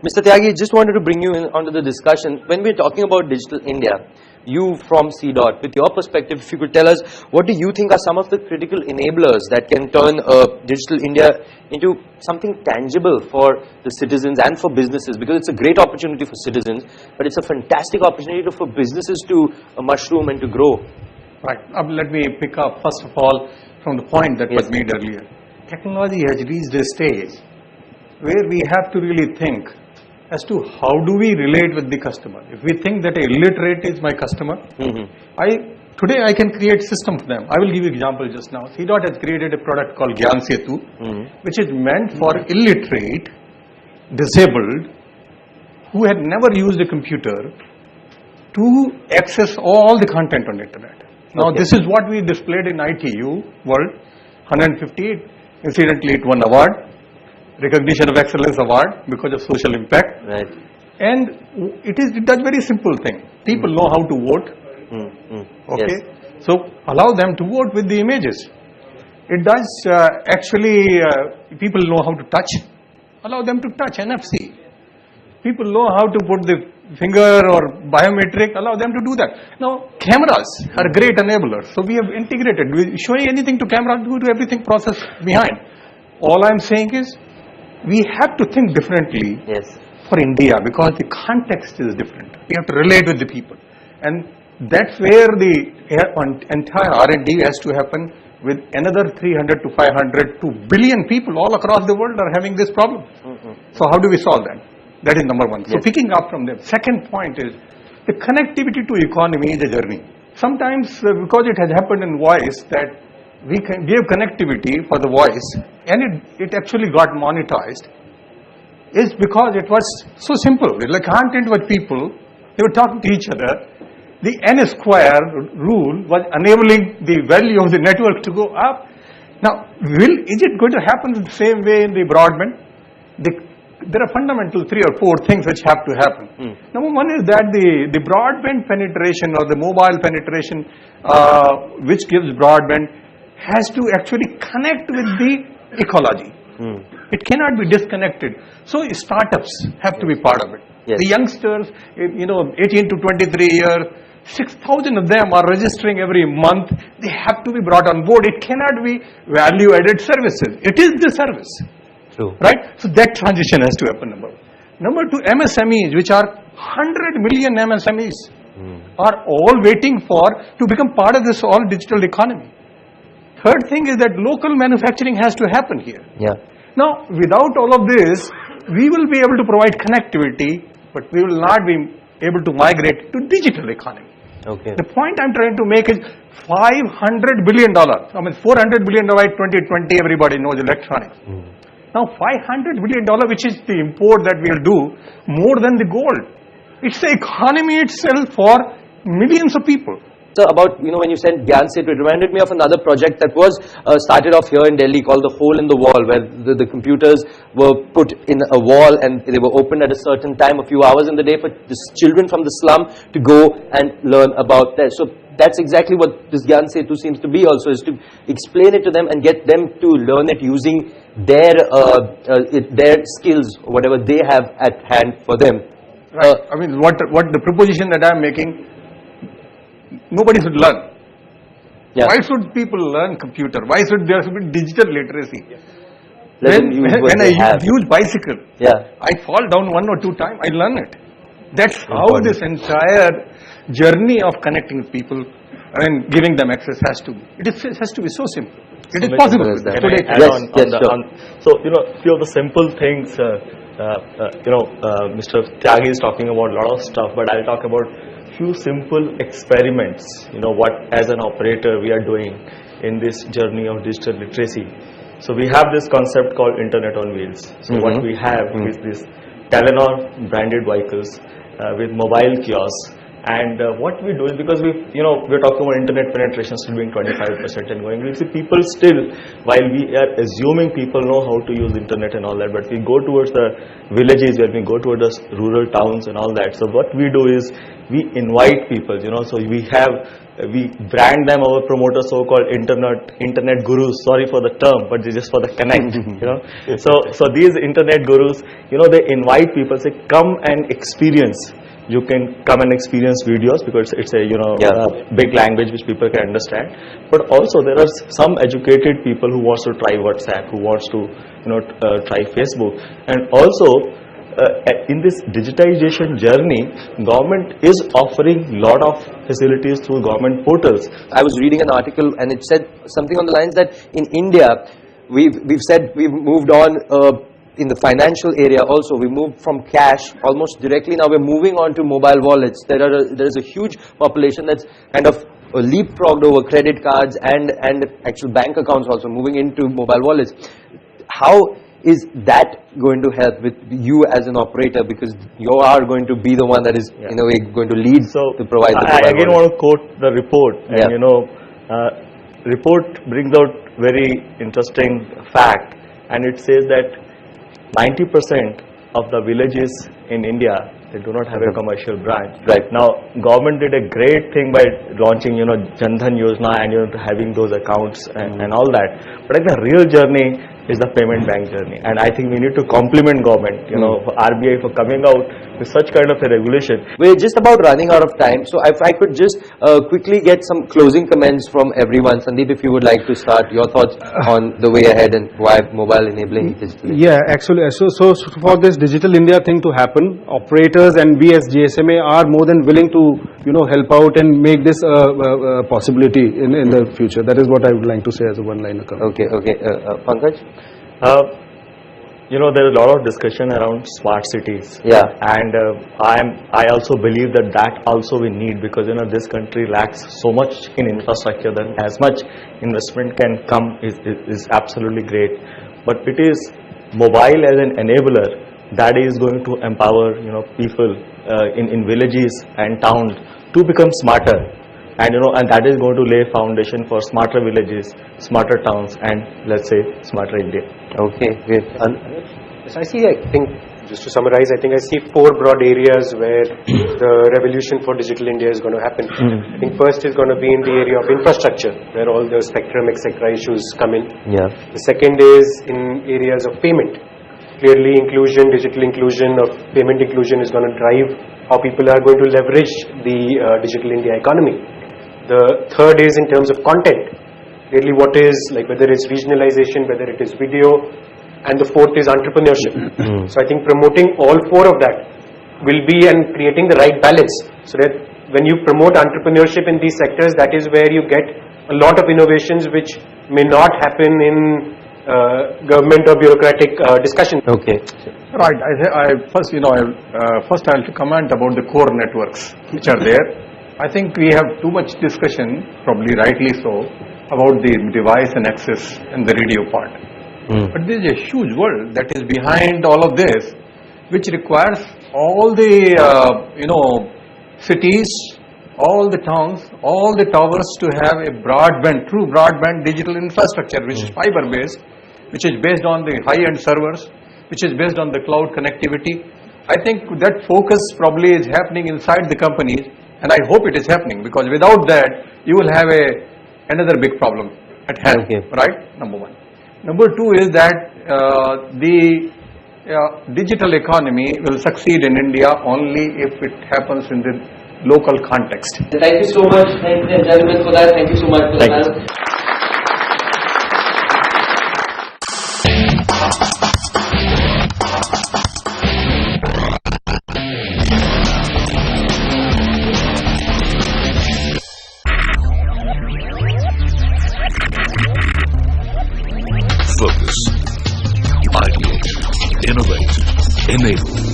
Mr. Tyagi, just wanted to bring you in onto the discussion. When we're talking about Digital India, you from CDOT, with your perspective, if you could tell us, what do you think are some of the critical enablers that can turn Digital India into something tangible for the citizens and for businesses? Because it's a great opportunity for citizens, but it's a fantastic opportunity for businesses to mushroom and to grow. Right. Let me pick up, first of all, from the point that was made earlier. Technology has reached a stage where we have to really think as to how do we relate with the customer. If we think that a illiterate is my customer, today I can create system for them. I will give you an example just now. CDOT has created a product called Eunseo, which is meant for illiterate, disabled, who had never used a computer to access all the content on the internet. Now this is what we displayed in ITU World 158. Incidentally, it won award. Recognition of Excellence Award because of social impact. Right. And it does very simple thing. People know how to vote. Okay. Yes. So allow them to vote with the images. It does actually, people know how to touch. Allow them to touch NFC. People know how to put the finger or biometric. Allow them to do that. Now cameras are a great enabler. So we have integrated. Showing anything to camera, do everything process behind. All I'm saying is, we have to think differently for India because the context is different. We have to relate with the people, and that's where the entire R&D has to happen. With another 300 to 500 to billion people all across the world are having this problem. So how do we solve that? That is number one. So picking up from there, second point is the connectivity to economy is a journey. Sometimes because it has happened in voice that we can give connectivity for the voice and it actually got monetized is because it was so simple. Like content with people, they were talking to each other. The N square rule was enabling the value of the network to go up. Now, is it going to happen the same way in the broadband? There are fundamental 3 or 4 things which have to happen. Number one is that the broadband penetration or the mobile penetration which gives broadband has to actually connect with the ecology. It cannot be disconnected. So startups have to be part of it. The youngsters, 18 to 23 years, 6,000 of them are registering every month. They have to be brought on board. It cannot be value-added services. It is the service. True. Right? So that transition has to happen, number one. Number two, MSMEs, which are 100 million MSMEs, are all waiting to become part of this all digital economy. Third thing is that local manufacturing has to happen here. Now, without all of this, we will be able to provide connectivity, but we will not be able to migrate to digital economy. The point I'm trying to make is $500 billion. I mean, $400 billion by 2020, everybody knows electronics. Now, $500 billion, which is the import that we'll do, more than the gold. It's the economy itself for millions of people. So about, when you said Eunseo, it reminded me of another project that was started off here in Delhi called the Hole in the Wall, where the computers were put in a wall and they were opened at a certain time, a few hours in the day for children from the slum to go and learn about that. So that's exactly what this Eunseo seems to be also, is to explain it to them and get them to learn it using their skills, whatever they have at hand for them. Right. I mean, what the proposition that I'm making, nobody should learn. Why should people learn computer? Why should there be digital literacy? When I use bicycle, I fall down 1 or 2 times, I learn it. That's how this entire journey of connecting people and giving them access has to be. It has to be so simple. It is possible. Today, so few of the simple things. Mr. Tyagi is talking about a lot of stuff, but I'll talk about few simple experiments. What as an operator we are doing in this journey of digital literacy. So we have this concept called Internet on Wheels. So what we have is this Telenor branded vehicles with mobile kiosks And what we do is, because we're talking about internet penetration still being 25% and going, we see people still, while we are assuming people know how to use internet and all that, but we go towards the villages, where we go towards the rural towns and all that. So what we do is we invite people, so we brand them, our promoters, so-called internet gurus. Sorry for the term, but it's just for the connect. So these internet gurus, they invite people, say, come and experience. You can come and experience videos, because it's a big language which people can understand. But also there are some educated people who wants to try WhatsApp, who wants to try Facebook, and also in this digitization journey, government is offering lot of facilities through government portals. I was reading an article and it said something on the lines that in India, we've moved on. In the financial area also, we moved from cash almost directly. Now we're moving on to mobile wallets. There is a huge population that's kind of leapfrogged over credit cards and actual bank accounts also, moving into mobile wallets. How is that going to help with you as an operator? Because you are going to be the one that is in a way going to lead to provide the mobile I again wallet. want to quote the report, and report brings out very interesting fact, and it says that 90% of the villages in India, they do not have a commercial branch. Right. Now, government did a great thing by launching, Jan Dhan Yojana and having those accounts and all that. But like the real journey is the payment bank journey, and I think we need to compliment government, for RBI for coming out with such kind of a regulation. We're just about running out of time, so if I could just quickly get some closing comments from everyone. Sandeep, if you would like to start your thoughts on the way ahead and why mobile enabling digital. Yeah, actually, so for this Digital India thing to happen, operators and we as GSMA are more than willing to help out and make this a possibility in the future. That is what I would like to say as a one-liner comment. Okay. Pankaj? There is a lot of discussion around smart cities. Yeah. And I also believe that also we need, because this country lacks so much in infrastructure, that as much investment can come is absolutely great. But it is mobile as an enabler that is going to empower people in villages and towns to become smarter. And that is going to lay foundation for smarter villages, smarter towns, and let's say smarter India. Okay, great. So I think, just to summarize, I think I see 4 broad areas where the revolution for digital India is going to happen. I think first is going to be in the area of infrastructure, where all the spectrum, etc. issues come in. Yeah. The second is in areas of payment. Clearly, digital inclusion of payment inclusion is going to drive how people are going to leverage the digital India economy. The third is in terms of content, really what is, like whether it's regionalization, whether it is video, and the fourth is entrepreneurship. So I think promoting all 4 of that will be, and creating the right balance, so that when you promote entrepreneurship in these sectors, that is where you get a lot of innovations which may not happen in government or bureaucratic discussion. Okay. Right. First I'll comment about the core networks which are there. I think we have too much discussion, probably rightly so, about the device and access and the radio part. But there is a huge world that is behind all of this, which requires all the cities, all the towns, all the towers to have a true broadband digital infrastructure, which is fiber based, which is based on the high-end servers, which is based on the cloud connectivity. I think that focus probably is happening inside the companies, and I hope it is happening, because without that, you will have another big problem at hand, right? Number 1. Number 2 is that the digital economy will succeed in India only if it happens in the local context. Thank you so much, thank you gentlemen for that. Thank you so much for that. Focus, ideate, innovate, enable.